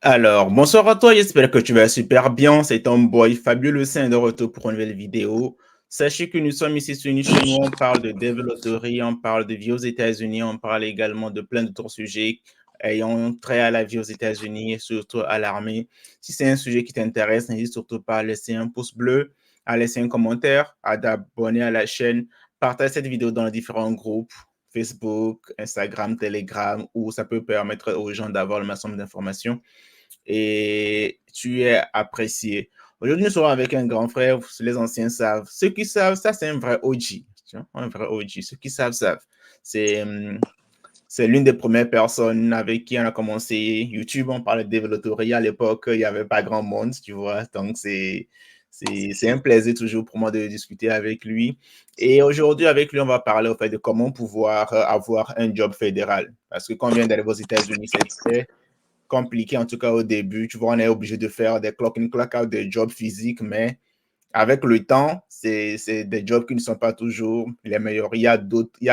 Alors, bonsoir à toi, j'espère que tu vas super bien. C'est ton boy Fabio Le Saint de retour pour une nouvelle vidéo. Sachez que nous sommes ici sur une chaîne où on parle de développerie, on parle de vie aux États-Unis, on parle également de plein d'autres sujets ayant trait à la vie aux États-Unis et surtout à l'armée. Si c'est un sujet qui t'intéresse, n'hésite surtout pas à laisser un pouce bleu, à laisser un commentaire, à t'abonner à la chaîne, partage cette vidéo dans les différents groupes. Facebook, Instagram, Telegram, où ça peut permettre aux gens d'avoir le maximum d'informations et tu es apprécié. Aujourd'hui, nous serons avec un grand frère, les anciens savent. Ceux qui savent, ça c'est un vrai OG. Un vrai OG. Ceux qui savent, savent. C'est c'est l'une des premières personnes avec qui on a commencé YouTube. On parlait de développerie à l'époque, il n'y avait pas grand monde, tu vois. Donc, c'est un plaisir toujours pour moi de discuter avec lui. Et aujourd'hui, avec lui, on va parler au fait de comment pouvoir avoir un job fédéral. Parce que quand on vient d'aller aux États-Unis, c'est très compliqué, en tout cas au début. Tu vois, on est obligé de faire des clock in, clock out, des jobs physiques, mais avec le temps, c'est des jobs qui ne sont pas toujours les meilleurs. Il y a d'autres, il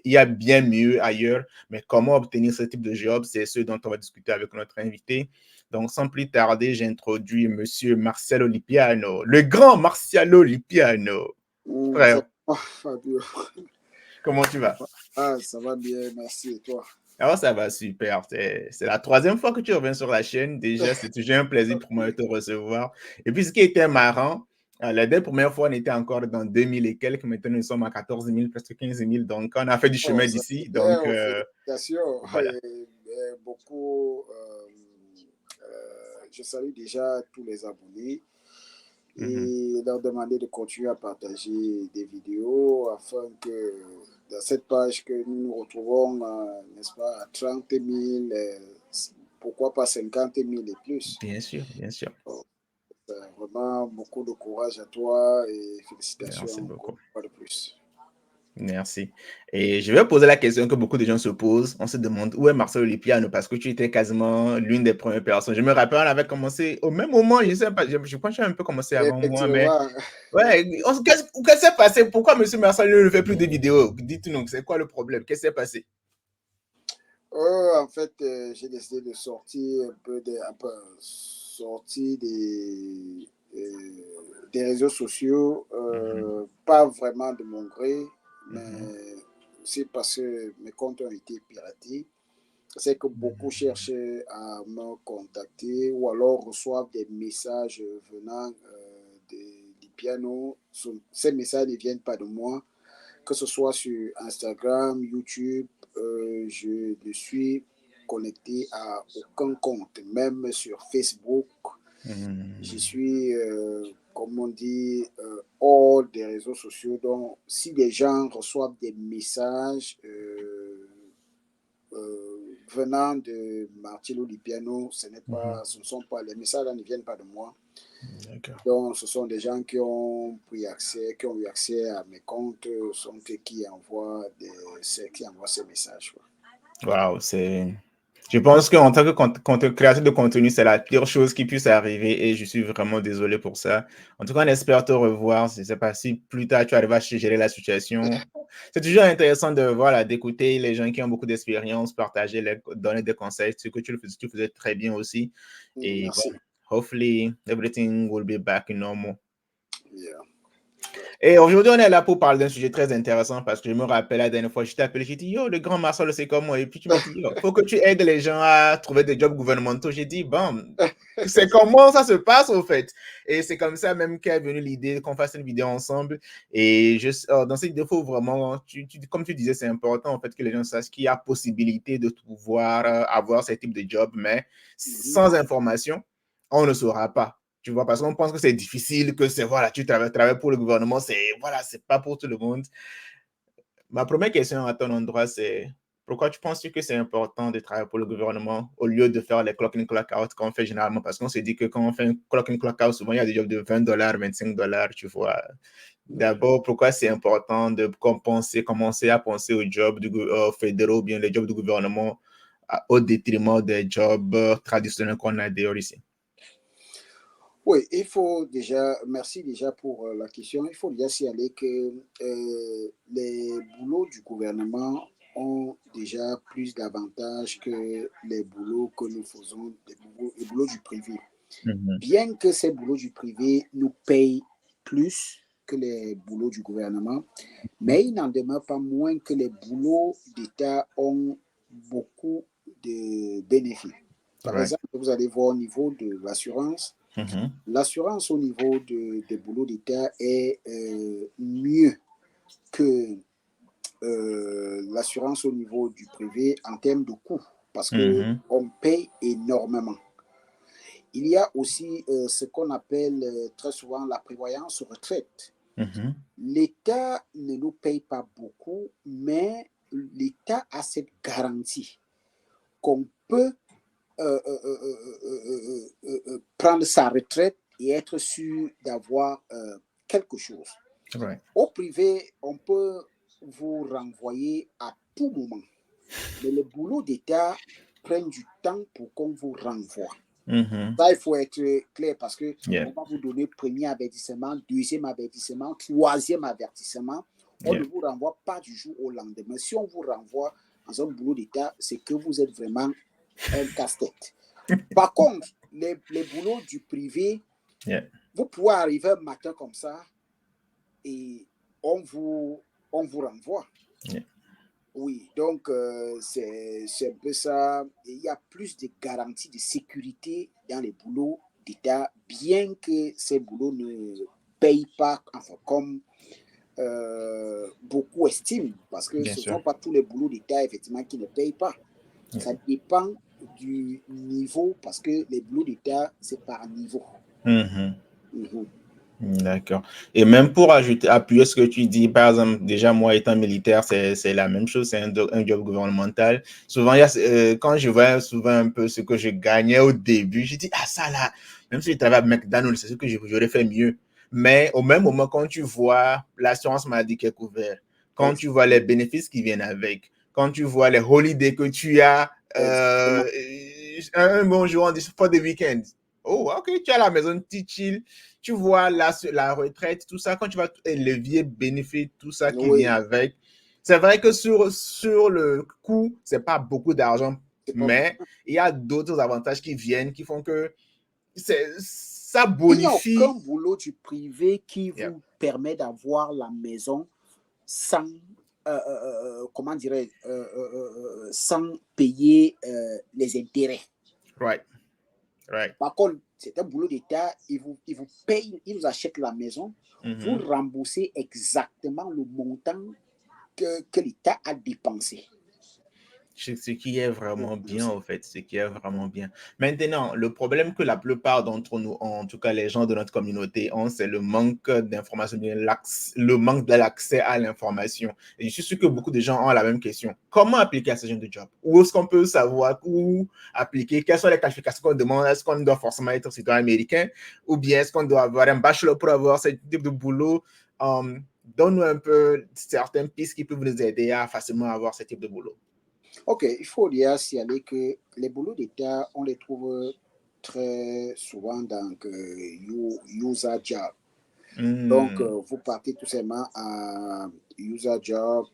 y a bien mieux ailleurs, mais comment obtenir ce type de job, c'est ce dont on va discuter avec notre invité. Donc, sans plus tarder, j'introduis Monsieur Marcelo Lipiano, le grand Marcelo Lipiano. Ça Frère, va, Fabio. comment tu vas? Ah, ça va bien, merci. Et toi? Alors, ça va super. C'est la troisième fois que tu reviens sur la chaîne. Déjà, c'est toujours un plaisir pour moi de te recevoir. Et puis, ce qui était marrant, la dernière première fois, on était encore dans 2000 et quelques. Maintenant, nous sommes à 14 000, presque 15 000. Donc, on a fait du Oh, chemin ça d'ici. c'est bien, Donc, oh, félicitations. voilà. Beaucoup, je salue déjà tous les abonnés Mhm. et leur demander de continuer à partager des vidéos afin que dans cette page que nous nous retrouvons, n'est-ce pas, à 30 000, pourquoi pas 50 000 et plus. Bien sûr, bien sûr. Oh, vraiment beaucoup de courage à toi et Merci félicitations encore beaucoup. une fois de plus. Merci. Et je vais poser la question que beaucoup de gens se posent. On se demande où est Marcelo Lipiano parce que tu étais quasiment l'une des premières personnes. Je me rappelle, on avait commencé au même moment. Je ne sais pas, je pense que j'ai un peu commencé avant moi, mais Effectivement. ouais, qu'est-ce qui s'est passé? Pourquoi M. Marcelo ne fait plus de vidéos? Dites-nous, c'est quoi le problème? Qu'est-ce qui s'est passé? En fait, j'ai décidé de sortir un peu sortir des réseaux sociaux, Mhm, pas vraiment de mon gré, mais mhm, aussi parce que mes comptes ont été piratés. C'est que beaucoup mhm, cherchent à me contacter ou alors reçoivent des messages venant du piano. Ces messages ne viennent pas de moi, que ce soit sur Instagram, YouTube, je ne suis connecté à aucun compte, même sur Facebook. Je mhm. suis, comme on dit, hors des réseaux sociaux. Donc, si des gens reçoivent des messages venant de Marcello Lipiano, Mhm. ce ne sont pas, les messages là ne viennent pas de moi. D'accord. Donc, ce sont des gens qui ont pris accès, qui ont eu accès à mes comptes, sont eux qui envoient ces messages, quoi. Waouh, c'est. Je pense qu'en tant que créateur de contenu, c'est la pire chose qui puisse arriver et je suis vraiment désolé pour ça. En tout cas, on espère te revoir. Je ne sais pas si plus tard tu arrives à gérer la situation. C'est toujours intéressant de voilà, d'écouter les gens qui ont beaucoup d'expérience, partager, donner des conseils, ce que tu faisais très bien aussi. Et Merci. voilà, hopefully everything will be back in normal. Yeah. Et aujourd'hui, on est là pour parler d'un sujet très intéressant parce que je me rappelle la dernière fois, je t'ai appelé, j'ai dit, yo, le grand Marcel, c'est comme moi. Et puis tu m'as dit, yo, faut que tu aides les gens à trouver des jobs gouvernementaux. J'ai dit, bon, c'est comment ça se passe au fait. Et c'est comme ça même qu'est venue l'idée qu'on fasse une vidéo ensemble. Et dans cette vidéo, il faut vraiment, comme tu disais, c'est important en fait que les gens sachent qu'il y a possibilité de pouvoir avoir ce type de job, mais Mhm. sans information, on ne saura pas. Tu vois, parce qu'on pense que c'est difficile, que c'est, voilà, tu travailles pour le gouvernement, c'est, voilà, c'est pas pour tout le monde. Ma première question à ton endroit, c'est pourquoi tu penses que c'est important de travailler pour le gouvernement au lieu de faire les clock in, clock out qu'on fait généralement? Parce qu'on se dit que quand on fait un clock in, clock out, souvent il y a des jobs de $20, $25, tu vois. D'abord, pourquoi c'est important de commencer à penser aux jobs fédéraux ou bien les jobs du gouvernement au détriment des jobs traditionnels qu'on a d'ailleurs ici? Oui, merci déjà pour la question. Il faut déjà signaler que les boulots du gouvernement ont déjà plus d'avantages que les boulots que nous faisons, les boulots du privé. Bien que ces boulots du privé nous payent plus que les boulots du gouvernement, mais il n'en demeure pas moins que les boulots d'État ont beaucoup de bénéfices. Par exemple, vous allez voir au niveau de l'assurance. L'assurance au niveau des boulots d'État est mieux que l'assurance au niveau du privé en termes de coûts, parce qu'on paye énormément. Il y a aussi ce qu'on appelle très souvent la prévoyance retraite. L'État ne nous paye pas beaucoup, mais l'État a cette garantie qu'on peut prendre sa retraite et être sûr d'avoir quelque chose. Au privé, on peut vous renvoyer à tout moment, mais les boulots d'État prennent du temps pour qu'on vous renvoie. Ça, il faut être clair parce que on va vous donner premier avertissement, deuxième avertissement, troisième avertissement. On ne vous renvoie pas du jour au lendemain. Si on vous renvoie dans un boulot d'État, c'est que vous êtes vraiment un casse-tête. Par contre, les boulots du privé, vous pouvez arriver un matin comme ça et on vous renvoie. Oui, donc c'est un peu ça. Il y a plus de garanties de sécurité dans les boulots d'État, bien que ces boulots ne payent pas, enfin, comme beaucoup estiment, parce que ce ne sont pas tous les boulots d'État, effectivement, qui ne payent pas. Ça dépend du niveau, parce que les boulots d'État, c'est par niveau. D'accord. Et même pour appuyer ce que tu dis, par exemple, déjà moi étant militaire, c'est la même chose, c'est un job gouvernemental. Souvent, quand je vois souvent un peu ce que je gagnais au début, je dis, ah ça là, même si je travaille à McDonald's, c'est ce que j'aurais fait mieux. Mais au même moment, quand tu vois l'assurance maladie qui est couverte, quand tu vois les bénéfices qui viennent avec, quand tu vois les holidays que tu as, un bon jour, on dit, pour des week-ends. Oh, ok, tu es à la maison, tu chill, tu vois la retraite, tout ça, quand tu vois les leviers, bénéfices, tout ça qui vient avec. C'est vrai que sur le coût, c'est pas beaucoup d'argent, mais il y a d'autres avantages qui viennent, qui font que ça bonifie. Il n'y a aucun boulot du privé qui vous permet d'avoir la maison sans, comment dirais sans payer les intérêts. Right. Par contre, c'est un boulot d'État, il vous paye, il vous achète la maison, vous remboursez exactement le montant que l'État a dépensé. Ce qui est vraiment bien, en fait, ce qui est vraiment bien. Maintenant, le problème que la plupart d'entre nous, en tout cas les gens de notre communauté ont, c'est le manque d'information, le manque de l'accès à l'information. Et je suis sûr que beaucoup de gens ont la même question. Comment appliquer à ce genre de job? Où est-ce qu'on peut savoir où appliquer? Quelles sont les qualifications qu'on demande? Est-ce qu'on doit forcément être citoyen américain? Ou bien est-ce qu'on doit avoir un bachelor pour avoir ce type de boulot? Donne-nous un peu certaines pistes qui peuvent nous aider à facilement avoir ce type de boulot. Ok, il faut dire signaler que les boulots d'État, on les trouve très souvent dans User Job. Donc, vous partez tout simplement à userjob.gov.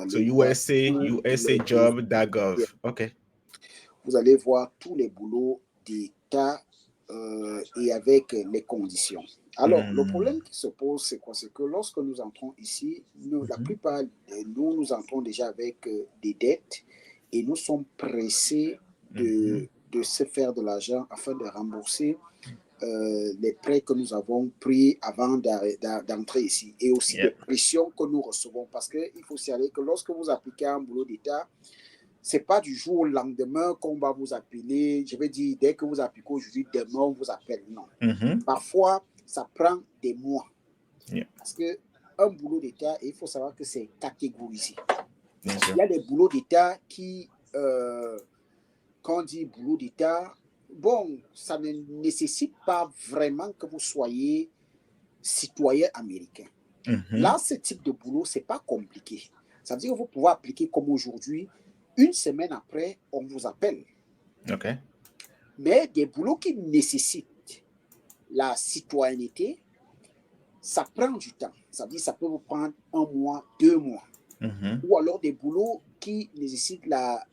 So usajob.gov. OK. Vous allez voir tous les boulots d'État et avec les conditions. Alors, le problème qui se pose, c'est quoi? C'est que lorsque nous entrons ici, la plupart de nous entrons déjà avec des dettes et nous sommes pressés de se faire de l'argent afin de rembourser les prêts que nous avons pris avant d'entrer ici et aussi des pressions que nous recevons. Parce qu'il faut signaler que lorsque vous appliquez un boulot d'État, ce n'est pas du jour au lendemain qu'on va vous appeler. Je veux dire, dès que vous appliquez aujourd'hui, demain, on vous appelle. Non. Parfois, ça prend des mois. Parce qu'un boulot d'État, il faut savoir que c'est catégorisé. Il y a des boulots d'État qui, quand on dit boulot d'État, bon, ça ne nécessite pas vraiment que vous soyez citoyen américain. Là, ce type de boulot, ce n'est pas compliqué. Ça veut dire que vous pouvez appliquer comme aujourd'hui. Une semaine après, on vous appelle. OK. Mais des boulots qui nécessitent la citoyenneté, ça prend du temps. Ça veut dire que ça peut vous prendre 1 mois, 2 mois. ou alors des boulots qui nécessitent la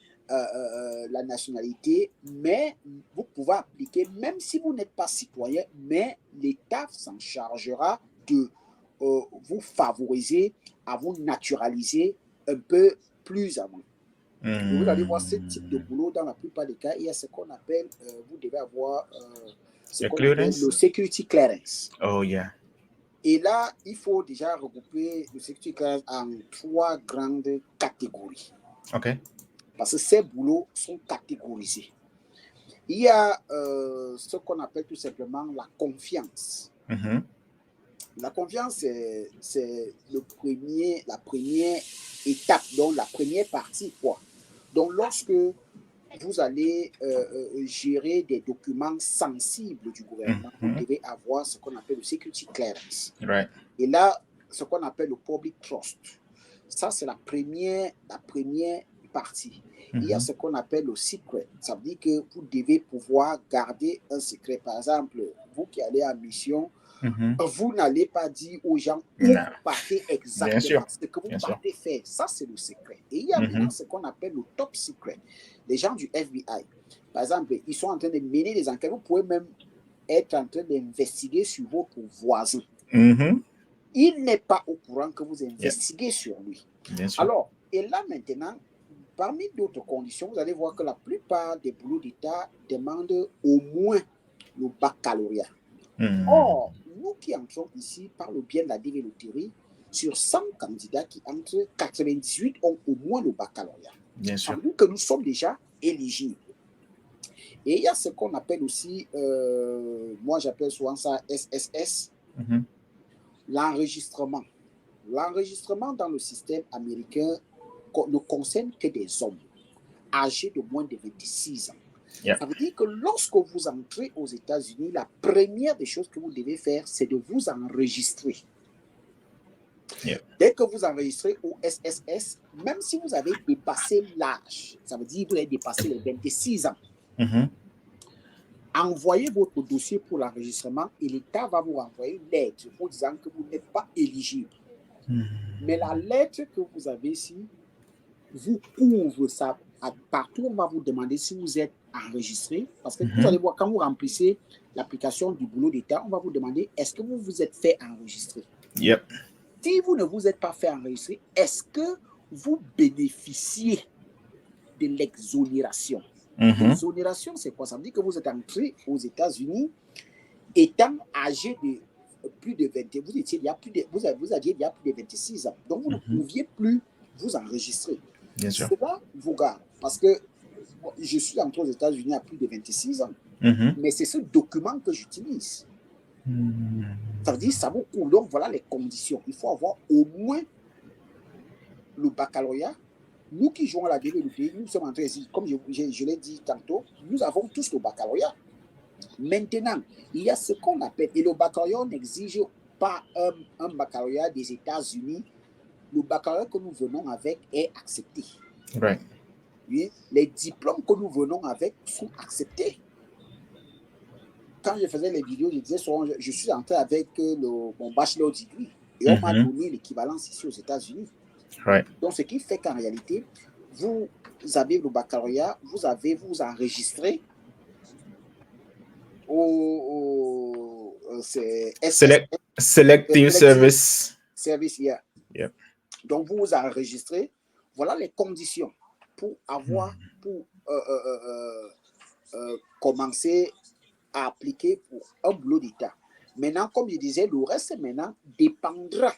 nationalité, mais vous pouvez appliquer, même si vous n'êtes pas citoyen, mais l'État s'en chargera de vous favoriser, à vous naturaliser un peu plus avant. Vous allez voir ce type de boulot dans la plupart des cas. Il y a ce qu'on appelle, vous devez avoir ce qu'on appelle le security clearance. Oh, yeah. Et là, il faut déjà regrouper le security clearance en 3 grandes catégories. OK. Parce que ces boulots sont catégorisés. Il y a ce qu'on appelle tout simplement la confiance. La confiance, c'est la première étape, donc la première partie, quoi. Donc, lorsque vous allez gérer des documents sensibles du gouvernement, vous devez avoir ce qu'on appelle le security clearance. Right. Et là, ce qu'on appelle le public trust. Ça, c'est la première partie. Il y a ce qu'on appelle le secret. Ça veut dire que vous devez pouvoir garder un secret. Par exemple, vous qui allez en mission, vous n'allez pas dire aux gens où vous partez exactement, ce que vous partez faire. Ça, c'est le secret. Et il y a maintenant ce qu'on appelle le top secret. Les gens du FBI, par exemple, ils sont en train de mener des enquêtes. Vous pouvez même être en train d'investiguer sur votre voisin. Il n'est pas au courant que vous investiguez sur lui. Alors, et là maintenant, parmi d'autres conditions, vous allez voir que la plupart des boulots d'État demandent au moins le baccalauréat. Or, nous qui entrons ici par le biais de la dévéloterie, sur 100 candidats qui entrent, 98 ont au moins le baccalauréat. Ça veut dire que nous sommes déjà éligibles. Et il y a ce qu'on appelle aussi, moi j'appelle souvent ça SSS, l'enregistrement. L'enregistrement dans le système américain ne concerne que des hommes âgés de moins de 26 ans. Ça veut dire que lorsque vous entrez aux États-Unis, la première des choses que vous devez faire, c'est de vous enregistrer. Dès que vous enregistrez au SSS, même si vous avez dépassé l'âge, ça veut dire que vous avez dépassé les 26 ans, envoyez votre dossier pour l'enregistrement et l'État va vous renvoyer une lettre vous disant que vous n'êtes pas éligible. Mais la lettre que vous avez ici vous couvre ça. Partout, on va vous demander si vous êtes enregistré. Parce que vous allez voir, quand vous remplissez l'application du boulot d'État, on va vous demander est-ce que vous vous êtes fait enregistrer. Si vous ne vous êtes pas fait enregistrer, est-ce que vous bénéficiez de l'exonération? L'exonération, c'est quoi? Ça veut dire que vous êtes entré aux États-Unis étant âgé de plus de 20 ans. Vous aviez il y a plus de 26 ans. Donc, vous ne pouviez plus vous enregistrer. Cela vous garde. Parce que je suis entré aux États-Unis à plus de 26 ans. Mais c'est ce document que j'utilise. Ça veut dire que ça vous coûte. Donc, voilà les conditions. Il faut avoir au moins le baccalauréat. Nous qui jouons à la DVLP, nous sommes entrés ici, comme je l'ai dit tantôt, nous avons tous le baccalauréat. Maintenant, il y a ce qu'on appelle, et le baccalauréat n'exige pas un baccalauréat des États-Unis. Le baccalauréat que nous venons avec est accepté. Oui, les diplômes que nous venons avec sont acceptés. Quand je faisais les vidéos, je disais souvent, je suis entré avec mon bachelor degree et on m'a donné l'équivalence ici aux États-Unis. Donc, ce qui fait qu'en réalité, vous avez le baccalauréat, vous enregistré au Selective Service. Donc, vous vous enregistrez. Voilà les conditions pour avoir, pour commencer à appliquer pour un boulot d'État. Maintenant, comme je disais, le reste maintenant dépendra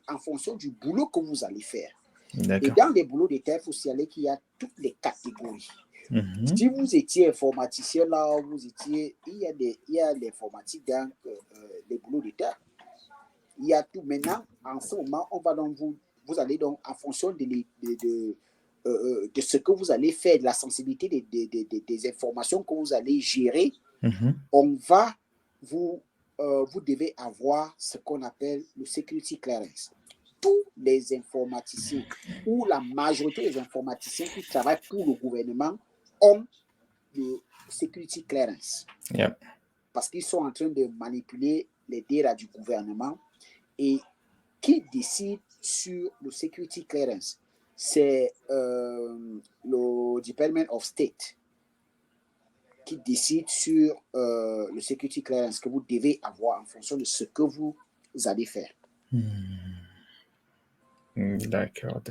en fonction du boulot que vous allez faire. Et dans les boulots d'État, il faut signaler qu'il y a toutes les catégories. Si vous étiez informaticien, là, il y a l'informatique dans les boulots d'État. Il y a tout. Maintenant, en ce moment, on va donc vous allez donc, en fonction de ce que vous allez faire, de la sensibilité des informations que vous allez gérer, on va vous devez avoir ce qu'on appelle le security clearance. Tous les informaticiens ou la majorité des informaticiens qui travaillent pour le gouvernement ont le security clearance. Parce qu'ils sont en train de manipuler les DRA du gouvernement et qui décide sur le security clearance. C'est le Department of State qui décide sur le security clearance que vous devez avoir en fonction de ce que vous allez faire. D'accord.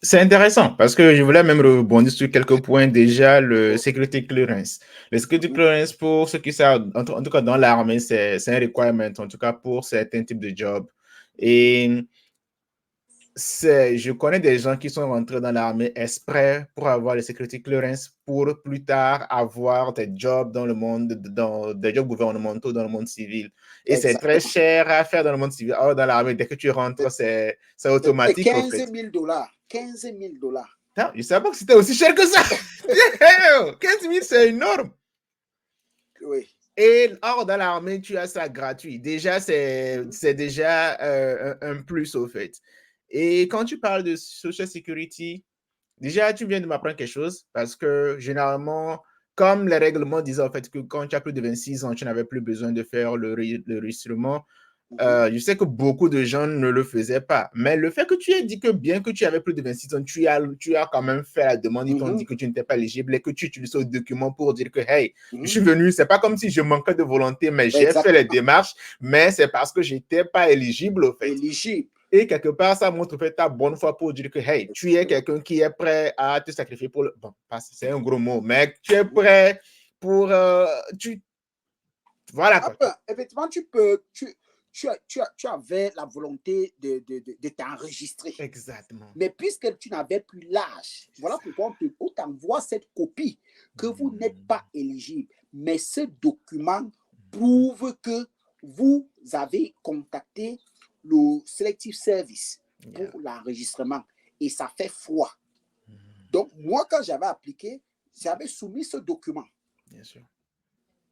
C'est intéressant parce que je voulais même rebondir sur quelques points. Déjà, le security clearance. Le security clearance, pour ceux qui savent, en tout cas dans l'armée, c'est un requirement, en tout cas pour certains types de jobs. Et je connais des gens qui sont rentrés dans l'armée exprès pour avoir le security clearance pour plus tard avoir des jobs dans le monde, des jobs gouvernementaux dans le monde civil. Et c'est très cher à faire dans le monde civil. Alors, dans l'armée, dès que tu rentres, c'est automatique. 15 000 $. 15 000 $. Je ne savais pas que c'était aussi cher que ça. 15 000, c'est énorme. Oui. Et hors dans l'armée, tu as ça gratuit. Déjà, c'est déjà un plus au fait. Et quand tu parles de social security, déjà, tu viens de m'apprendre quelque chose parce que généralement, comme les règlements disaient en fait que quand tu as plus de 26 ans, tu n'avais plus besoin de faire le registrement. Je sais que beaucoup de gens ne le faisaient pas. Mais le fait que tu aies dit que bien que tu avais plus de 26 ans, tu as quand même fait la demande, ils t'ont dit que tu n'étais pas éligible et que tu utilises ce document pour dire que, hey, je suis venu, c'est pas comme si je manquais de volonté, mais j'ai fait les démarches, mais c'est parce que je n'étais pas éligible au fait. Éligible. Et quelque part, ça montre en fait ta bonne foi pour dire que, hey, tu es quelqu'un qui est prêt à te sacrifier pour le... Bon, c'est un gros mot, mais tu es prêt pour... Voilà quoi. Après, effectivement, tu avais la volonté de t'enregistrer. Exactement. Mais puisque tu n'avais plus l'âge, voilà pourquoi on t'envoie cette copie que vous n'êtes pas éligible. Mais ce document prouve que vous avez contacté le Selective Service pour l'enregistrement. Et ça fait foi. Donc, moi, quand j'avais appliqué, j'avais soumis ce document. Bien sûr.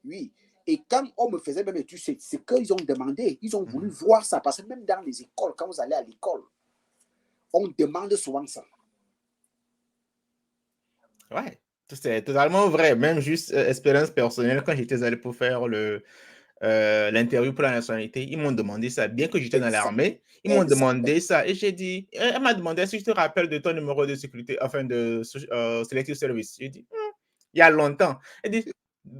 Oui. Et quand on me faisait même études, c'est ce qu'ils ont demandé. Ils ont voulu voir ça. Parce que même dans les écoles, quand vous allez à l'école, on demande souvent ça. Ouais, c'est totalement vrai. Même juste expérience personnelle, quand j'étais allé pour faire l'interview pour la nationalité, ils m'ont demandé ça. Bien que j'étais dans l'armée, ils m'ont demandé ça. Et j'ai dit, elle m'a demandé si je te rappelle de ton numéro de sécurité, enfin de Selective Service. J'ai dit, il y a longtemps. Elle dit,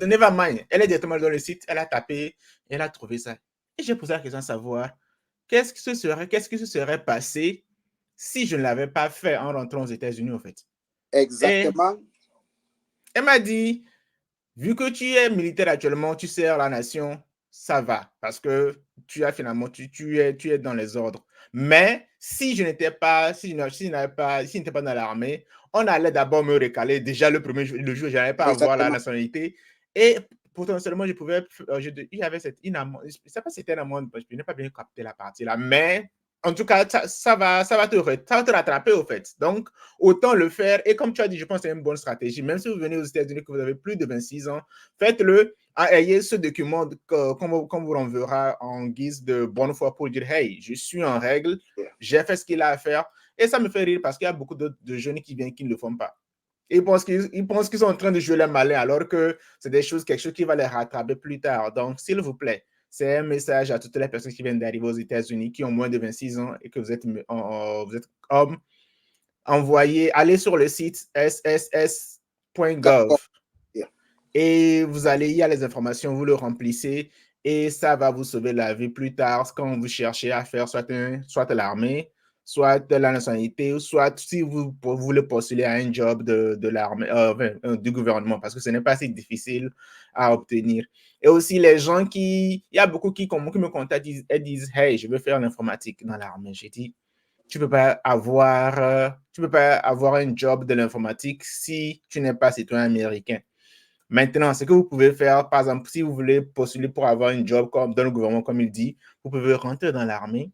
never mind. Elle est directement dans le site, elle a tapé, elle a trouvé ça. Et j'ai posé la question à savoir, qu'est-ce qui se serait passé si je ne l'avais pas fait en rentrant aux États-Unis, en fait. Exactement. Et elle m'a dit, vu que tu es militaire actuellement, tu sers la nation, ça va, parce que tu as finalement, tu es dans les ordres. Mais si je n'étais pas, si je n'étais pas dans l'armée, on allait d'abord me recaler. Déjà le jour, je n'allais pas avoir la nationalité. Et potentiellement, je pouvais, il y avait une amende, je ne sais pas si c'était une amende, je n'ai pas bien capté la partie là, mais en tout cas, ça va te rattraper au fait. Donc, autant le faire. Et comme tu as dit, je pense que c'est une bonne stratégie. Même si vous venez aux États-Unis, que vous avez plus de 26 ans, faites-le. Ayez ce document qu'on vous renverra en guise de bonne foi pour dire, hey, je suis en règle, j'ai fait ce qu'il a à faire. Et ça me fait rire parce qu'il y a beaucoup de jeunes qui viennent qui ne le font pas. Ils pensent qu'ils sont en train de jouer les malins alors que c'est quelque chose qui va les rattraper plus tard. Donc, s'il vous plaît, c'est un message à toutes les personnes qui viennent d'arriver aux États-Unis, qui ont moins de 26 ans et que vous êtes homme. Allez sur le site sss.gov et vous allez, il y a les informations, vous le remplissez et ça va vous sauver la vie plus tard quand vous cherchez à faire soit l'armée, soit la nationalité, soit si vous voulez postuler à un job de l'armée, du gouvernement, parce que ce n'est pas si difficile à obtenir. Et aussi, il y a beaucoup qui me contactent et disent, hey, je veux faire l'informatique dans l'armée. J'ai dit, tu peux pas avoir un job de l'informatique si tu n'es pas citoyen américain. Maintenant, ce que vous pouvez faire, par exemple, si vous voulez postuler pour avoir un job dans le gouvernement, comme il dit, vous pouvez rentrer dans l'armée,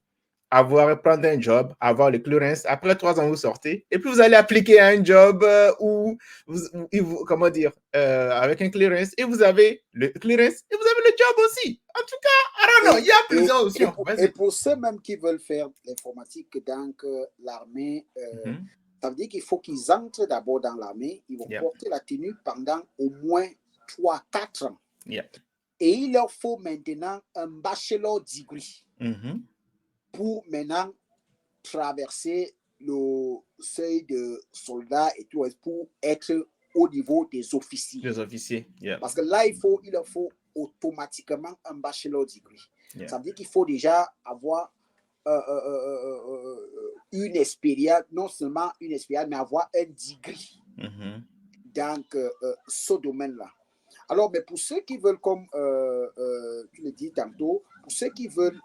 prendre un job, avoir le clearance. Après 3 ans, vous sortez et puis vous allez appliquer à un job avec un clearance et vous avez le clearance et vous avez le job aussi. En tout cas, I don't know, il y a plusieurs options. Et pour ceux même qui veulent faire l'informatique dans l'armée, ça veut dire qu'il faut qu'ils entrent d'abord dans l'armée. Ils vont porter la tenue pendant au moins 3-4 ans. Et il leur faut maintenant un bachelor degree pour maintenant traverser le seuil de soldats et tout pour être au niveau des officiers. Les officiers, yeah. Parce que là, il faut automatiquement un bachelor degree. Yeah. Ça veut dire qu'il faut déjà avoir une expérience, non seulement une expérience, mais avoir un degree dans ce domaine-là. Alors, mais pour ceux qui veulent, comme tu le dis tantôt, pour ceux qui veulent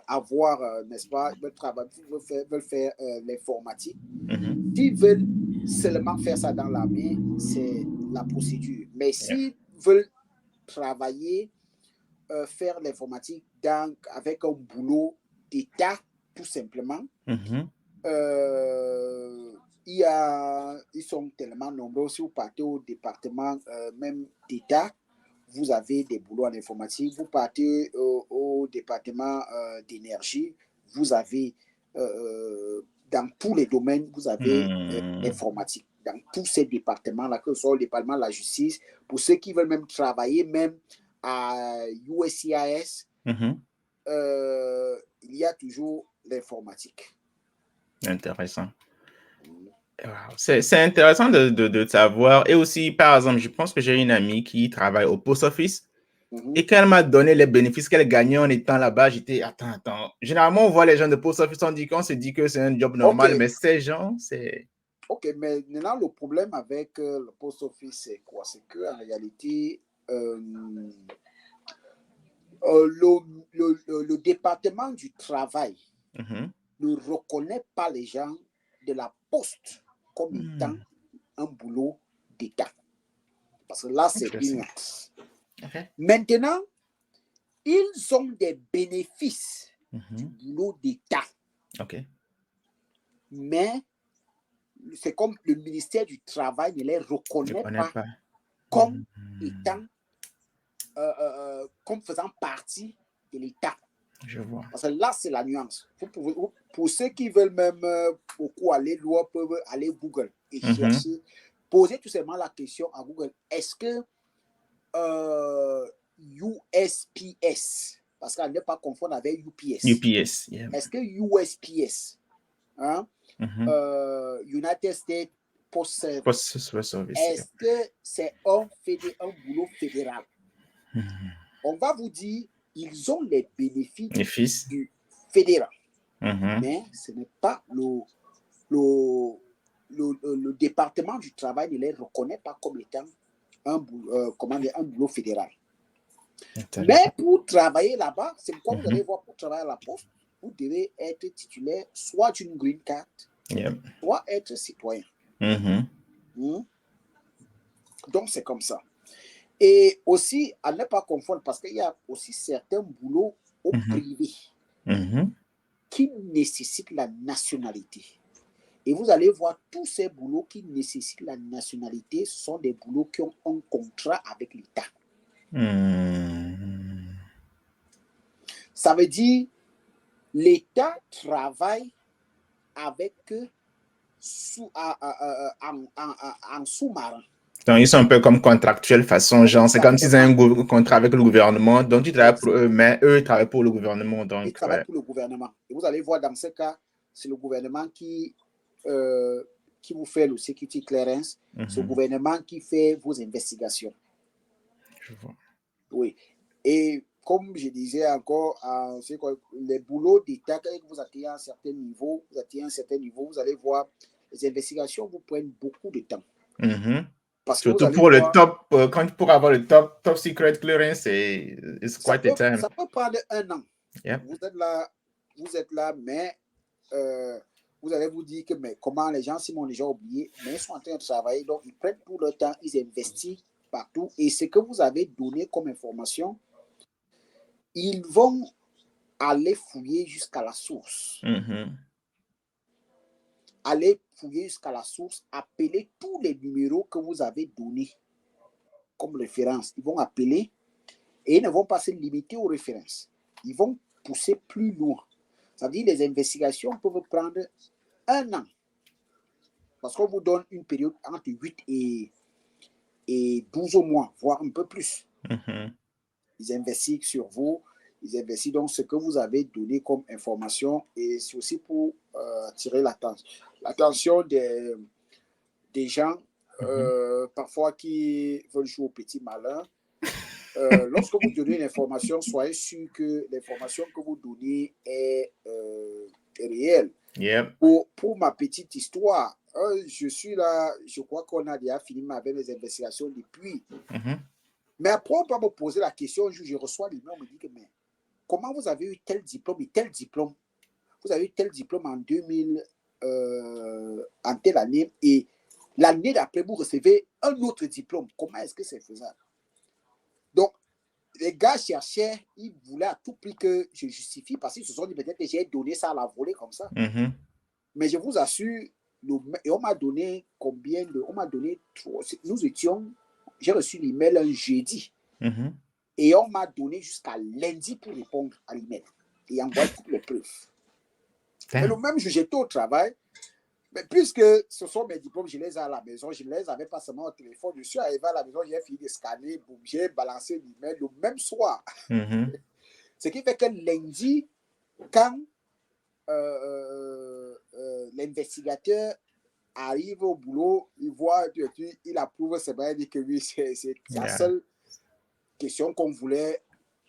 avoir, n'est-ce pas, veulent faire l'informatique, s'ils veulent seulement faire ça dans l'armée, c'est la procédure. Mais s'ils veulent travailler, faire l'informatique avec un boulot d'État, tout simplement, ils sont tellement nombreux. Si vous partez au département même d'État, vous avez des boulots en informatique. Vous partez au département d'énergie, vous avez dans tous les domaines, vous avez informatique. Dans tous ces départements-là, que ce soit le département de la justice, pour ceux qui veulent même travailler, même à USCIS, il y a toujours l'informatique. Intéressant. C'est intéressant de savoir. Et aussi, par exemple, je pense que j'ai une amie qui travaille au post office. Et quand elle m'a donné les bénéfices qu'elle gagnait en étant là-bas, j'étais, attends. Généralement, on voit les gens de post office, on se dit que c'est un job normal, mais ces gens, c'est... Ok, mais maintenant, le problème avec le post office, c'est quoi? C'est qu'en réalité, le département du travail ne reconnaît pas les gens de la poste comme étant un boulot d'État. Parce que là, c'est une nuance. Maintenant, ils ont des bénéfices du boulot d'État. Mais c'est comme le ministère du Travail ne les reconnaît pas comme étant, comme faisant partie de l'État. Je vois. Parce que là, c'est la nuance. Pour ceux qui veulent même beaucoup aller loin, peuvent aller Google et chercher, poser tout simplement la question à Google. Est-ce que USPS, parce qu'on ne pas confondre avec UPS. UPS, yeah. Est-ce que USPS, United States Post Service, est-ce que c'est un boulot fédéral? On va vous dire, ils ont les bénéfices du fédéral, mais ce n'est pas le département du travail ne les reconnaît pas comme étant un boulot fédéral. Mais pour travailler là-bas, c'est quoi vous allez voir pour travailler à la poste, vous devez être titulaire soit d'une green card, soit être citoyen. Donc, c'est comme ça. Et aussi, à ne pas confondre, parce qu'il y a aussi certains boulots au privé qui nécessitent la nationalité. Et vous allez voir, tous ces boulots qui nécessitent la nationalité sont des boulots qui ont un contrat avec l'État. Ça veut dire l'État travaille avec eux en sous-marin. Donc, ils sont un peu comme contractuels façon, genre, c'est comme s'ils avaient un contrat avec le gouvernement, donc ils travaillent pour eux, mais eux, ils travaillent pour le gouvernement. Donc, ils travaillent pour le gouvernement. Et vous allez voir, dans ce cas, c'est le gouvernement qui vous fait le security clearance, c'est le gouvernement qui fait vos investigations. Je vois. Oui. Et comme je disais encore, les boulots d'État, quand vous atteignez un certain niveau, vous allez voir, les investigations vous prennent beaucoup de temps. Parce que surtout pour le top, pour avoir le top secret clearance, c'est quite a time. Ça peut prendre 1 an. Yep. Vous êtes là, mais vous allez vous dire que mais comment les gens s'ils m'ont déjà oublié, mais ils sont en train de travailler, donc ils prennent tout le temps, ils investissent partout. Et ce que vous avez donné comme information, ils vont aller fouiller jusqu'à la source. Aller fouiller jusqu'à la source, appeler tous les numéros que vous avez donnés comme référence. Ils vont appeler et ils ne vont pas se limiter aux références. Ils vont pousser plus loin. Ça veut dire que les investigations peuvent prendre 1 an. Parce qu'on vous donne une période entre 8 et 12 mois, voire un peu plus. Ils investiguent sur vous. ils investissent donc ce que vous avez donné comme information et c'est aussi pour attirer l'attention des gens parfois qui veulent jouer au petit malin. Lorsque vous donnez une information, soyez sûr que l'information que vous donnez est réelle. Yep. Pour ma petite histoire, je suis là, je crois qu'on a déjà fini avec les investigations depuis. Mais après, on peut me poser la question, je reçois l'email, on me dit que mais comment vous avez eu tel diplôme et tel diplôme? Vous avez eu tel diplôme en 2000, en telle année, et l'année d'après, vous recevez un autre diplôme. Comment est-ce que c'est faisable? Donc, les gars cherchaient, ils voulaient à tout prix que je justifie, parce qu'ils se sont dit peut-être que j'ai donné ça à la volée comme ça. Mais je vous assure, et on m'a donné combien de... On m'a donné 3... Nous étions... J'ai reçu l'email un jeudi. Et on m'a donné jusqu'à lundi pour répondre à l'email. Et envoyer toutes les preuves. Mais le même jour, j'étais au travail. Mais puisque ce sont mes diplômes, je les ai à la maison. Je ne les avais pas seulement au téléphone. Je suis arrivé à la maison, j'ai fini de scanner. Boum, j'ai balancé l'email le même soir. Ce qui fait que lundi, quand l'investigateur arrive au boulot, il voit, il approuve, c'est bien, il dit que oui, c'est la seule question qu'on voulait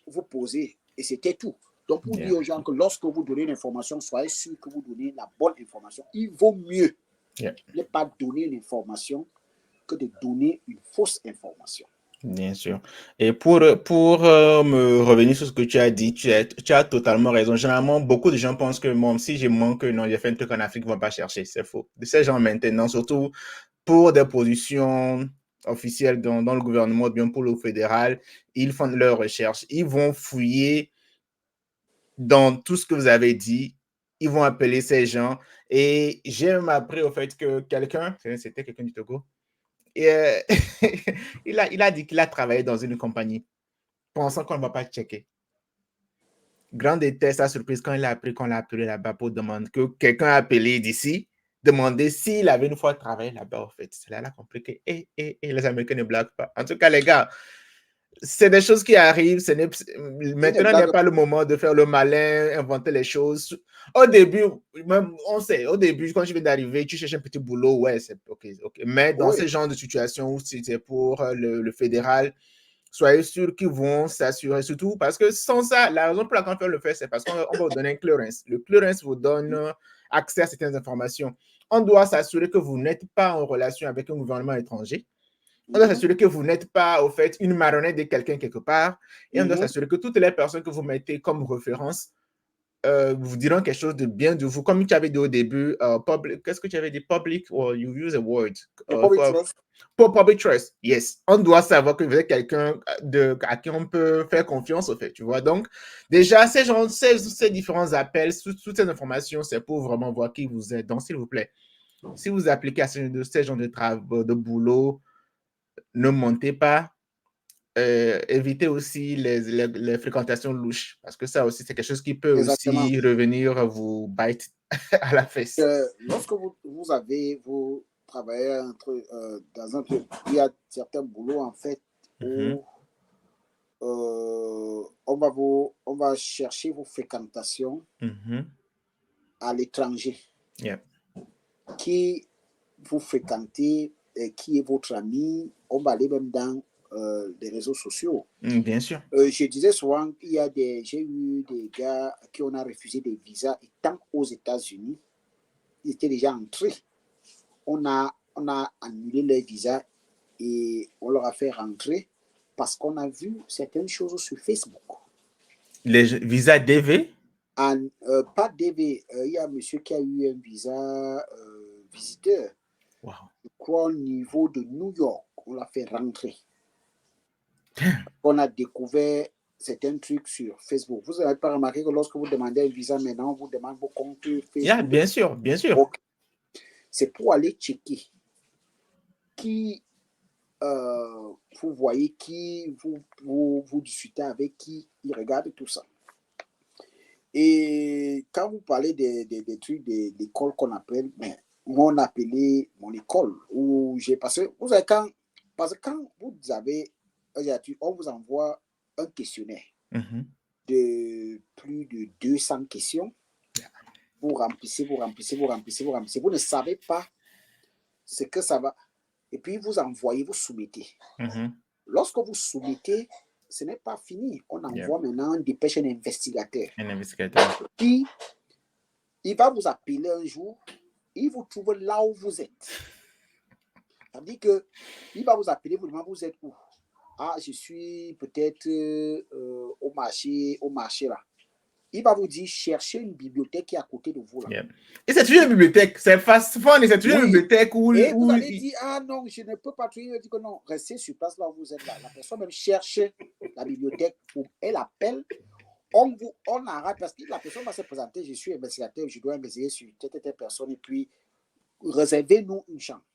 vous poser. Et c'était tout. Donc, pour dire aux gens que lorsque vous donnez une information, soyez sûr que vous donnez la bonne information. Il vaut mieux ne pas donner une information que de donner une fausse information. Bien sûr. Et pour me revenir sur ce que tu as dit, tu as totalement raison. Généralement, beaucoup de gens pensent que moi, si je manque, non, j'ai fait un truc en Afrique, ils ne vont pas chercher. C'est faux. De ces gens maintenant, surtout pour des positions officielles dans le gouvernement, bien pour le fédéral, ils font leurs recherches. Ils vont fouiller dans tout ce que vous avez dit. Ils vont appeler ces gens. Et j'ai même appris au fait que c'était quelqu'un du Togo, et il a dit qu'il a travaillé dans une compagnie pensant qu'on ne va pas checker. Grande était sa surprise quand il a appris qu'on l'a appelé là-bas pour demander que quelqu'un a appelé d'ici, demander s'il avait une fois travaillé là-bas, en fait. C'est là qu'il a compris que les Américains ne blaguent pas. En tout cas, les gars, c'est des choses qui arrivent. Maintenant n'est pas le moment de faire le malin, inventer les choses. Au début, même, on sait, au début, quand tu viens d'arriver, tu cherches un petit boulot, ouais, c'est OK. Mais dans ce genre de situation où c'est pour le fédéral, soyez sûr qu'ils vont s'assurer, surtout parce que sans ça, la raison pour laquelle on le fait, c'est parce qu'on va vous donner un clearance. Le clearance vous donne accès à certaines informations. On doit s'assurer que vous n'êtes pas en relation avec un gouvernement étranger. On doit s'assurer que vous n'êtes pas, au fait, une marionnette de quelqu'un quelque part. Et on doit s'assurer que toutes les personnes que vous mettez comme référence vous diront quelque chose de bien de vous. Comme tu avais dit au début, qu'est-ce que tu avais dit? Public, or you use a word. Public trust, yes. On doit savoir que vous êtes quelqu'un à qui on peut faire confiance, au fait, tu vois. Donc, déjà, ces différents appels, toutes ces informations, c'est pour vraiment voir qui vous êtes. Donc, s'il vous plaît, si vous appliquez à ces genres de boulot, ne mentez pas. Évitez aussi les fréquentations louches, parce que ça aussi, c'est quelque chose qui peut aussi revenir vous bite à la fesse. Lorsque vous travaillez dans un truc, il y a certains boulots, en fait, où on va chercher vos fréquentations à l'étranger. Qui vous fréquentez, qui est votre ami, on va aller même dans des réseaux sociaux. Bien sûr. Je disais souvent qu'il y a j'ai eu des gars à qui on a refusé des visas étant aux États-Unis. Ils étaient déjà entrés. On a annulé leur visa et on leur a fait rentrer parce qu'on a vu certaines choses sur Facebook. Les visas DV? Pas DV. Il y a un monsieur qui a eu un visa visiteur. Wow. Je crois au niveau de New York, on l'a fait rentrer. On a découvert certains trucs sur Facebook. Vous n'avez pas remarqué que lorsque vous demandez un visa maintenant, on vous demande vos comptes Facebook? Bien sûr, bien sûr. Okay. C'est pour aller checker qui vous voyez, qui vous discutez avec, qui il regarde tout ça. Et quand vous parlez des trucs d'école qu'on appelle, on appelait mon école où j'ai passé. Vous savez, parce que quand vous avez, on vous envoie un questionnaire. de plus de 200 questions. Vous remplissez, vous remplissez, vous remplissez, vous remplissez. Vous ne savez pas ce que ça va. Et puis, vous envoyez, vous soumettez. Lorsque vous soumettez, ce n'est pas fini. On envoie maintenant, on dépêche un investigateur. Un investigateur. Puis, il va vous appeler un jour, il vous trouve là où vous êtes. Ça veut dire qu'il va vous appeler, vous demandez vous êtes où? Ah, je suis peut-être au marché là. Il va vous dire, cherchez une bibliothèque qui est à côté de vous là. Et c'est toujours une bibliothèque, c'est fast fun, et c'est toujours une bibliothèque où... Et vous allez dire, ah non, je ne peux pas trouver. Il dit que non, restez sur place là où vous êtes là. La personne même cherche la bibliothèque, elle appelle, on arrête parce que la personne va se présenter, je suis investigateur, je dois investiguer sur telle personne et puis réservez-nous une chambre.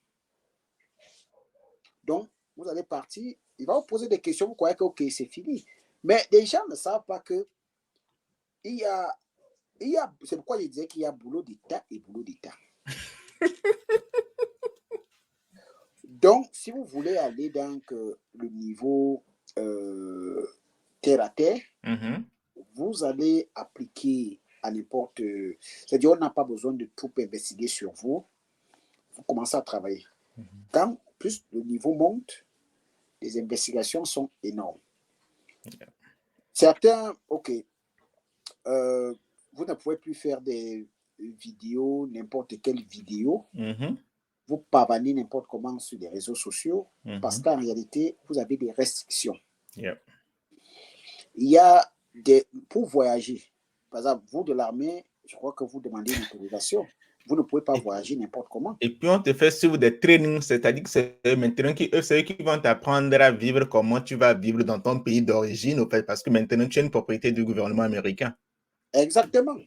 Donc, vous allez partir, il va vous poser des questions, vous croyez que ok, c'est fini. Mais les gens ne savent pas que c'est pourquoi je disais qu'il y a boulot d'État et boulot d'État. Donc, si vous voulez aller dans le niveau terre à terre, vous allez appliquer à n'importe... c'est-à-dire, on n'a pas besoin de tout investiguer sur vous. Vous commencez à travailler. Quand plus le niveau monte, les investigations sont énormes. Certains, ok, vous ne pouvez plus faire des vidéos, n'importe quelle vidéo. Vous pavanez n'importe comment sur les réseaux sociaux parce qu'en réalité, vous avez des restrictions. Il y a pour voyager, par exemple, vous de l'armée, je crois que vous demandez une autorisation. Vous ne pouvez pas voyager n'importe comment. Et puis, on te fait suivre des trainings, c'est-à-dire que c'est maintenant c'est eux qui vont t'apprendre à vivre comment tu vas vivre dans ton pays d'origine, au fait, parce que maintenant, tu es une propriété du gouvernement américain. Exactement.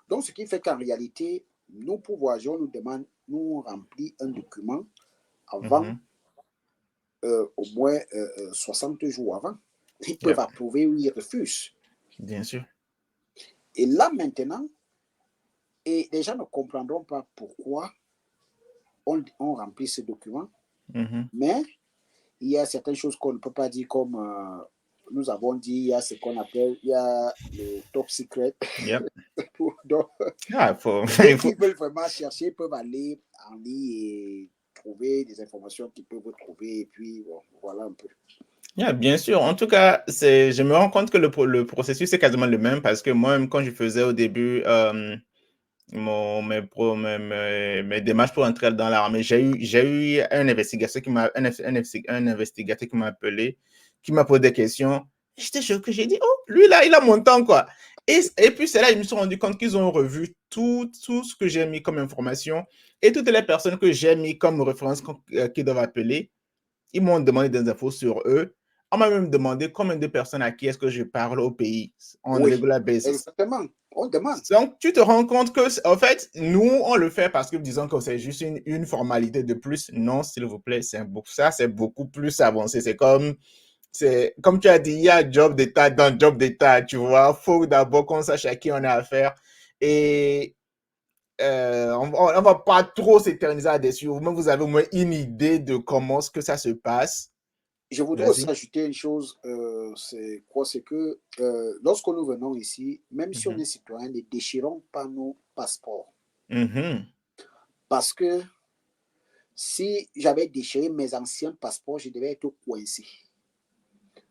Donc, ce qui fait qu'en réalité, nous, pour voyager, on nous demande, nous, on remplit un document avant, au moins 60 jours avant. Ils peuvent approuver ou ils refusent. Bien sûr. Et là, maintenant, et les gens ne comprendront pas pourquoi on remplit ce document, mais il y a certaines choses qu'on ne peut pas dire comme nous avons dit, il y a ce qu'on appelle, il y a le top secret. Donc, ceux qui veulent vraiment chercher peuvent aller en ligne et trouver des informations qu'ils peuvent trouver et puis bon, voilà un peu. Bien sûr. En tout cas, je me rends compte que le processus est quasiment le même parce que moi-même, quand je faisais au début mes démarches pour entrer dans l'armée, j'ai eu un investigateur qui m'a appelé, qui m'a posé des questions. J'étais choqué, j'ai dit, oh, lui là, il a mon temps, quoi. Et puis c'est là, ils me sont rendu compte qu'ils ont revu tout ce que j'ai mis comme information et toutes les personnes que j'ai mis comme référence qui doivent appeler. Ils m'ont demandé des infos sur eux. On m'a même demandé combien de personnes à qui est-ce que je parle au pays en regular basis. Exactement, on demande. Donc, tu te rends compte que, en fait, nous, on le fait parce que disons que c'est juste une formalité de plus. Non, s'il vous plaît, c'est beaucoup plus avancé. C'est comme tu as dit, il y a job d'État dans job d'État, tu vois. Il faut d'abord qu'on sache à qui on a affaire. Et on ne va pas trop s'éterniser là-dessus. Vous avez au moins une idée de comment ce que ça se passe. Je voudrais aussi ajouter une chose, c'est que lorsque nous venons ici, même si on est citoyen, ne déchirons pas nos passeports. Parce que si j'avais déchiré mes anciens passeports, je devais être coincé.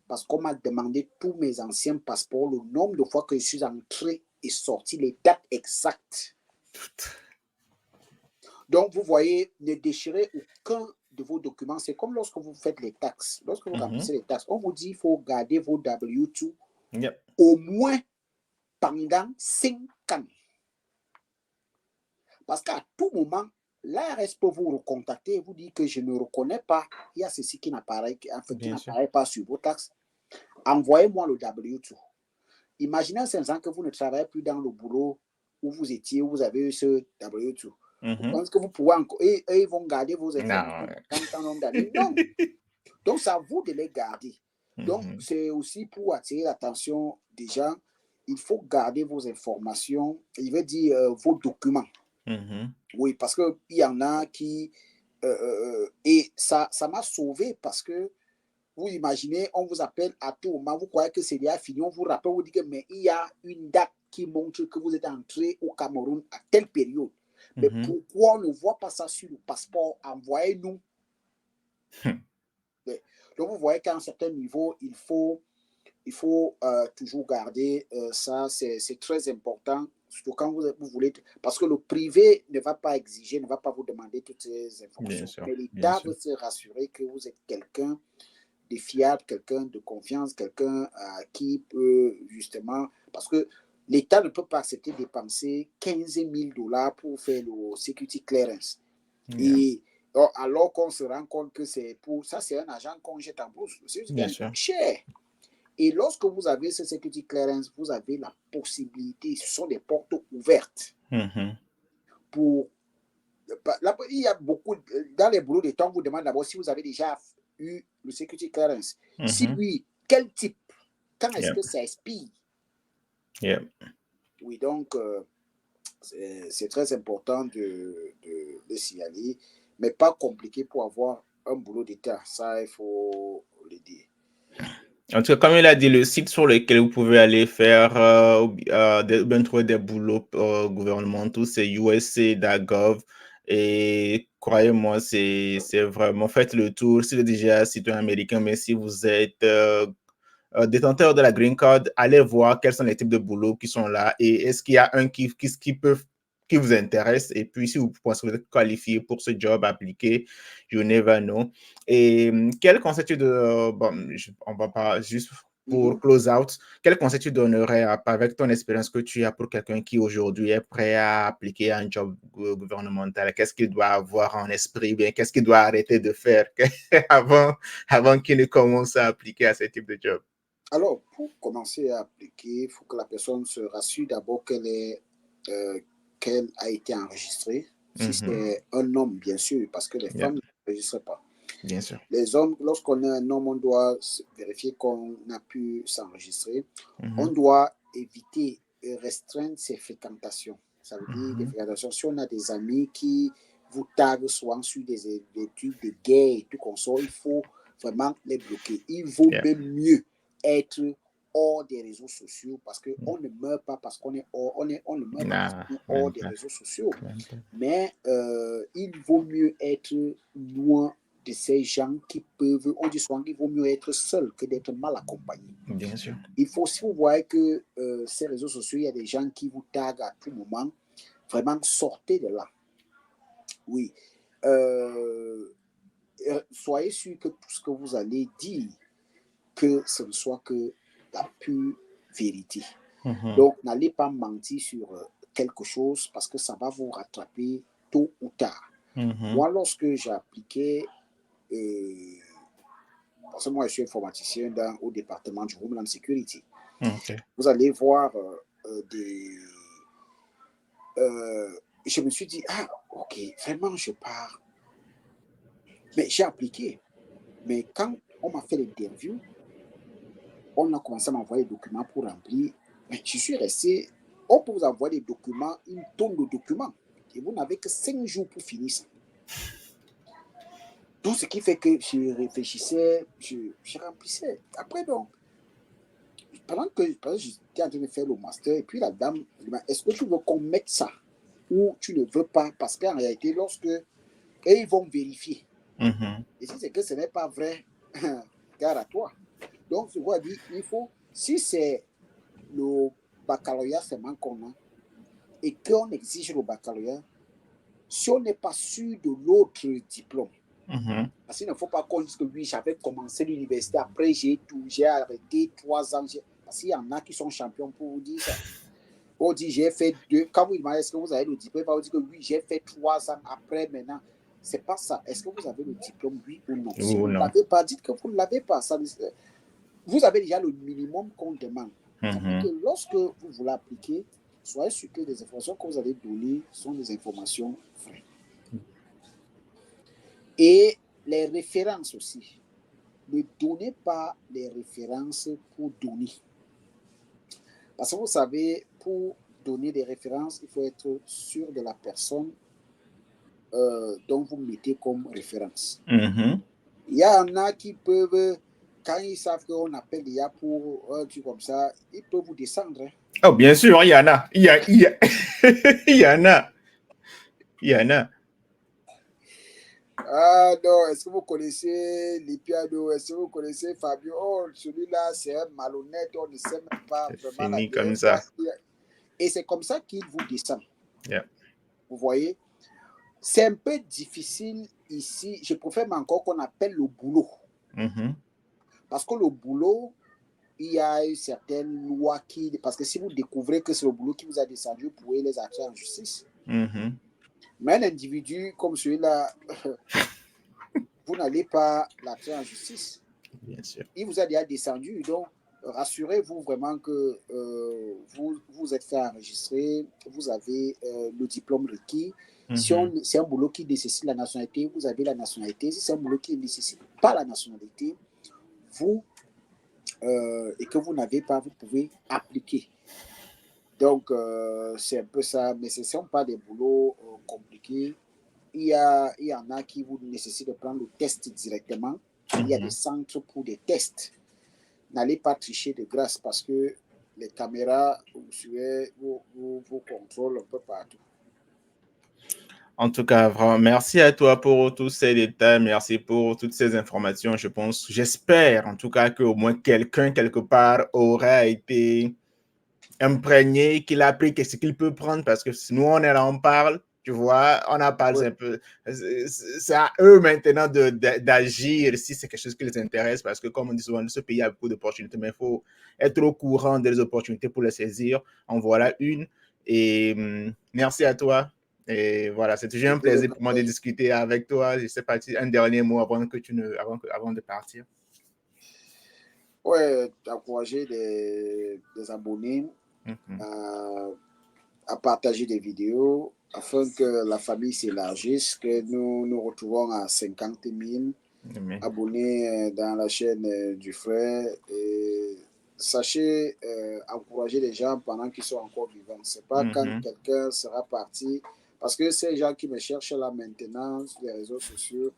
Parce qu'on m'a demandé tous mes anciens passeports, le nombre de fois que je suis entré et sorti, les dates exactes. Donc, vous voyez, ne déchirez aucun de vos documents. C'est comme lorsque vous faites les taxes. Lorsque vous remplissez les taxes, on vous dit qu'il faut garder vos W2 au moins pendant 5 ans. Parce qu'à tout moment, l'ARS peut vous recontacter et vous dire que je ne reconnais pas, il y a ceci qui n'apparaît pas sur vos taxes. Envoyez-moi le W2. Imaginez 5 ans que vous ne travaillez plus dans le boulot où vous étiez, où vous avez eu ce W2. Vous pensez que vous pouvez encore... Et ils vont garder vos informations tant nombre d'années. Non. Donc, c'est à vous de les garder. Donc, c'est aussi pour attirer l'attention des gens. Il faut garder vos informations, il veut dire vos documents. Oui, parce qu'il y en a qui... et ça m'a sauvé parce que vous imaginez, on vous appelle à tout moment, vous croyez que c'est déjà fini, on vous rappelle, on vous dit que mais il y a une date qui montre que vous êtes entré au Cameroun à telle période. Mais pourquoi on ne voit pas ça sur le passeport? Envoyez-nous. Donc, vous voyez qu'à un certain niveau, il faut toujours garder ça. C'est très important, surtout quand vous voulez. Parce que le privé ne va pas exiger, ne va pas vous demander toutes ces informations. Mais l'État veut se rassurer que vous êtes quelqu'un de fiable, quelqu'un de confiance, quelqu'un qui peut justement. Parce que l'État ne peut pas accepter de dépenser 15 000 $ pour faire le security clearance. Et alors qu'on se rend compte que c'est un agent qu'on jette en bourse. C'est cher. Et lorsque vous avez ce security clearance, vous avez la possibilité, ce sont des portes ouvertes. Pour, il y a beaucoup, dans les boulots de temps, on vous demande d'abord si vous avez déjà eu le security clearance. Si oui, quel type? Quand est-ce que ça expire? Oui, donc, c'est très important de signaler, mais pas compliqué pour avoir un boulot d'État. Ça, il faut le dire. En tout cas, comme il a dit, le site sur lequel vous pouvez aller faire trouver des boulots gouvernementaux, c'est usc.gov. Et croyez-moi, c'est vraiment, faites le tour. Si vous êtes déjà citoyen américain, mais si vous êtes détenteur de la green card, allez voir quels sont les types de boulots qui sont là et est-ce qu'il y a un qui vous intéresse, et puis si vous pensez que vous êtes qualifié pour ce job, appliquez, you never know. Et quel conseil tu on va pas juste pour close out, quel conseil tu donnerais avec ton expérience que tu as pour quelqu'un qui aujourd'hui est prêt à appliquer un job gouvernemental? Qu'est-ce qu'il doit avoir en esprit, bien qu'est-ce qu'il doit arrêter de faire avant qu'il ne commence à appliquer à ce type de job? Alors, pour commencer à appliquer, il faut que la personne se rassure d'abord qu'elle a été enregistrée. Si c'est un homme, bien sûr, parce que les femmes ne s'enregistrent pas. Bien sûr. Les hommes, lorsqu'on est un homme, on doit vérifier qu'on a pu s'enregistrer. On doit éviter et restreindre ses fréquentations. Ça veut dire des fréquentations. Si on a des amis qui vous taguent souvent sur des trucs de guerre et tout comme ça, il faut vraiment les bloquer. Il vaut même mieux être hors des réseaux sociaux parce qu'on ne meurt pas parce qu'on est hors, on ne meurt pas parce qu'on est hors des réseaux sociaux. Mais il vaut mieux être loin de ces gens qui peuvent, on dit souvent qu'il vaut mieux être seul que d'être mal accompagné. Bien sûr. Il faut, si vous voyez que ces réseaux sociaux, il y a des gens qui vous taguent à tout moment, vraiment sortez de là. Oui. Soyez sûr que tout ce que vous allez dire, que ce ne soit que la pure vérité. Donc, n'allez pas mentir sur quelque chose parce que ça va vous rattraper tôt ou tard. Moi, lorsque j'appliquais, parce que moi, je suis informaticien au département du Homeland Security, vous allez voir je me suis dit, ok, vraiment, je pars. Mais j'ai appliqué. Mais quand on m'a fait l'interview, on a commencé à m'envoyer des documents pour remplir. Mais je suis resté. On peut vous envoyer des documents, une tonne de documents. Et vous n'avez que 5 jours pour finir ça. Donc, ce qui fait que je réfléchissais, je remplissais. Après, donc, pendant que j'étais en train de faire le master, et puis la dame dit, est-ce que tu veux qu'on mette ça ou tu ne veux pas? Parce qu'en réalité, ils vont vérifier. Et si c'est que ce n'est pas vrai, gare à toi. Donc, je vois dire, il faut, si c'est le baccalauréat seulement qu'on a et qu'on exige le baccalauréat, si on n'est pas sûr de l'autre diplôme, parce qu'il ne faut pas qu'on dise que oui, j'avais commencé l'université, après j'ai arrêté 3 ans. Parce qu'il y en a qui sont champions pour vous dire ça. On dit j'ai fait 2. Quand vous demandez est-ce que vous avez le diplôme, on dit que oui, j'ai fait 3 ans après maintenant. C'est pas ça. Est-ce que vous avez le diplôme, oui ou non? Si vous ne l'avez pas, dites que vous ne l'avez pas. Vous avez déjà le minimum qu'on demande. Que lorsque vous voulez appliquer, soyez sûr que les informations que vous allez donner sont des informations vraies. Et les références aussi. Ne donnez pas les références pour donner. Parce que vous savez, pour donner des références, il faut être sûr de la personne dont vous mettez comme référence. Il y en a qui peuvent quand ils savent qu'on appelle l'IA pour un truc comme ça, ils peuvent vous descendre. Hein. Oh, bien sûr, il y en a. Il y en a. Il y en a. Ah non, est-ce que vous connaissez Lipiano? Est-ce que vous connaissez Fabio? Oh, celui-là, c'est un malhonnête, on ne sait même pas vraiment la fini comme ça. Et c'est comme ça qu'il vous descend. Yeah. Vous voyez? C'est un peu difficile ici. Je préfère encore qu'on appelle le boulot. Mm-hmm. Parce que le boulot, il y a certaines lois qui... Parce que si vous découvrez que c'est le boulot qui vous a descendu, vous pouvez les attirer en justice. Mm-hmm. Mais un individu comme celui-là, vous n'allez pas l'attirer en justice. Bien sûr. Il vous a déjà descendu, donc rassurez-vous vraiment que vous êtes fait enregistrer, vous avez le diplôme requis. Mm-hmm. Si c'est un boulot qui nécessite la nationalité, vous avez la nationalité. Si c'est un boulot qui ne nécessite pas la nationalité, et que vous n'avez pas, vous pouvez appliquer. Donc, c'est un peu ça, mais ce ne sont pas des boulots compliqués. Il y en a qui vous nécessitent de prendre le test directement. Il y a des centres pour des tests. N'allez pas tricher de grâce parce que les caméras vous contrôlent un peu partout. En tout cas, vraiment, merci à toi pour tous ces détails. Merci pour toutes ces informations. J'espère en tout cas qu'au moins quelqu'un quelque part aura été imprégné, qu'il a appris ce qu'il peut prendre parce que nous, on est là, on parle. Tu vois, on a parlé un peu. C'est à eux maintenant d'agir si c'est quelque chose qui les intéresse parce que, comme on dit souvent, ce pays a beaucoup d'opportunités, mais il faut être au courant des opportunités pour les saisir. En voilà une. Et merci à toi. Et voilà, c'est toujours un plaisir pour moi de discuter avec toi. Je sais pas, un dernier mot avant de partir. Ouais, encourager des abonnés à partager des vidéos afin que la famille s'élargisse, que nous nous retrouvons à 50 000 abonnés dans la chaîne du frère. Et sachez encourager les gens pendant qu'ils sont encore vivants. Ce n'est pas quand quelqu'un sera parti. Parce que ces gens qui me cherchent là maintenant sur les réseaux sociaux,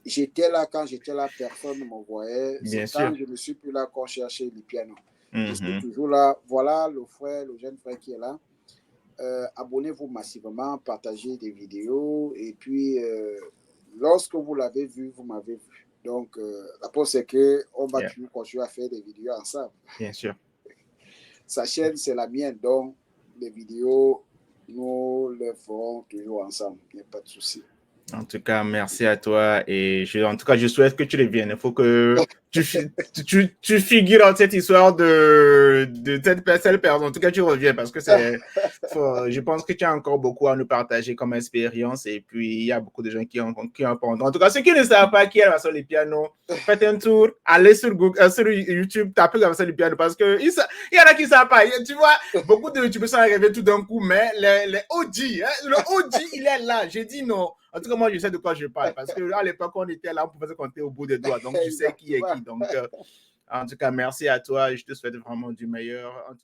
j'étais là quand j'étais là, personne ne me voyait. C'est quand je ne suis plus là qu'on cherchait les pianos. Je suis toujours là. Voilà le frère, le jeune frère qui est là. Abonnez-vous massivement, partagez des vidéos. Et puis, lorsque vous l'avez vu, vous m'avez vu. Donc, la pause, c'est qu'on va toujours continuer à faire des vidéos ensemble. Bien sûr. Sa chaîne, c'est la mienne. Donc, les vidéos, nous les ferons toujours ensemble. Il n'y a pas de souci. En tout cas, merci à toi. Et je souhaite que tu reviennes. Il faut que tu figures dans cette histoire de cette personne. En tout cas, tu reviens parce que je pense que tu as encore beaucoup à nous partager comme expérience. Et puis, il y a beaucoup de gens qui en parlent. En tout cas, ceux qui ne savent pas qui est Vincent Lipiano, faites un tour, allez sur Google, sur YouTube, tapez Vincent Lipiano parce que il y en a qui ne savent pas. Tu vois, beaucoup de YouTubeurs sont arrivés tout d'un coup, mais les OG, le OG, il est là. J'ai dit non. En tout cas, moi, je sais de quoi je parle parce qu'à l'époque, on était là, on pouvait se compter au bout des doigts. Donc, tu sais qui est qui. Donc, en tout cas, merci à toi et je te souhaite vraiment du meilleur.